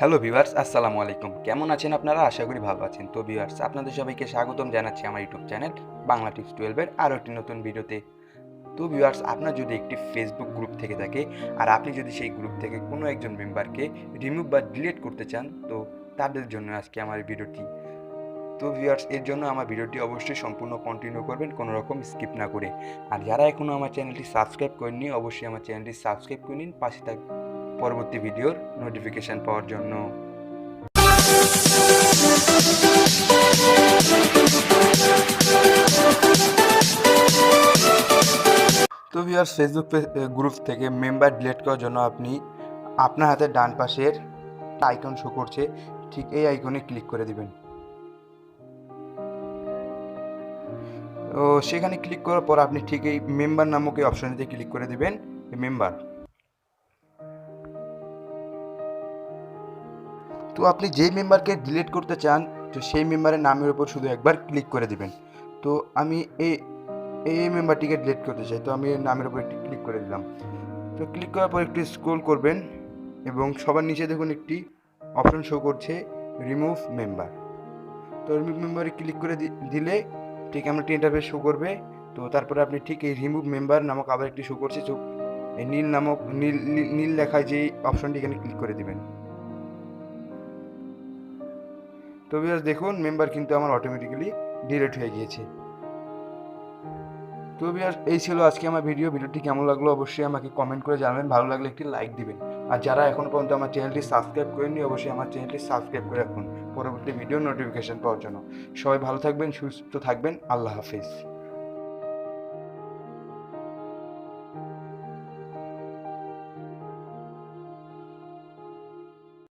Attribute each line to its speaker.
Speaker 1: Hello viewers, আসসালামু আলাইকুম। কেমন আছেন আপনারা? আশা করি ভালো আছেন। তো ভিউয়ার্স, আপনাদের সবাইকে স্বাগতম জানাচ্ছি আমার ইউটিউব চ্যানেল বাংলা টিপস 12 এর আরও একটি নতুন ভিডিওতে। তো ভিউয়ার্স, আপনার যদি একটি ফেসবুক গ্রুপ থেকে থাকে আর আপনি যদি সেই গ্রুপ থেকে কোনো একজন মেম্বারকে রিমুভ বা ডিলিট করতে চান, তো তাদের জন্য আজকে আমার এই ভিডিওটি। তো ভিউয়ার্স, এর জন্য আমার ভিডিওটি অবশ্যই সম্পূর্ণ কন্টিনিউ করবেন, কোনো রকম স্কিপ না করে। আর যারা এখনও আমার চ্যানেলটি সাবস্ক্রাইব করেননি, অবশ্যই আমার চ্যানেলটি সাবস্ক্রাইব করে নিন, পাশে থাক পরবর্তী ভিডিওর নোটিফিকেশান পাওয়ার জন্য। তো ভিউয়ার্স, ফেসবুক গ্রুপ থেকে মেম্বার ডিলিট করার জন্য আপনি আপনার হাতের ডান পাশের আইকন শো করছে, ঠিক এই আইকনে ক্লিক করে দিবেন। তো সেখানে ক্লিক করার পর আপনি ঠিক এই মেম্বার নামক এই অপশনটিতে ক্লিক করে দিবেন, মেম্বার। তো আপনি যেই মেম্বারকে ডিলিট করতে চান, তো সেই মেম্বারের নামের উপর শুধু একবার ক্লিক করে দিবেন। তো আমি এই এই মেম্বারটিকে ডিলিট করতে চাই, তো আমি এর নামের উপর একটি ক্লিক করে দিলাম। তো ক্লিক করার পর একটু স্ক্রল করবেন এবং সবার নিচে দেখুন একটি অপশন শো করছে, রিমুভ মেম্বার। তো রিমুভ মেম্বারে ক্লিক করে দিলে ঠিক এমন একটি ইন্টারফেস শো করবে। তো তারপরে আপনি ঠিক এই রিমুভ মেম্বার নামক আবার একটি শো করছে, তো এই নীল নামক নীল লেখা যে অপশনটি এখানে ক্লিক করে দিবেন। তো ভিউয়ার্স, দেখুন মেম্বার কিন্তু আমার অটোমেটিক্যালি ডিলিট হয়ে গিয়েছে। তো ভিউয়ার্স, এই ছিল আজকে আমার ভিডিওটি কেমন লাগলো অবশ্যই আমাকে কমেন্ট করে জানাবেন, ভালো লাগলে একটি লাইক দিবেন। আর যারা এখনও পর্যন্ত আমার চ্যানেলটি সাবস্ক্রাইব করেননি, অবশ্যই আমার চ্যানেলটি সাবস্ক্রাইব করে রাখুন পরবর্তী ভিডিও নোটিফিকেশন পাওয়ার জন্য। সবাই ভালো থাকবেন, সুস্থ থাকবেন, আল্লাহ হাফেজ।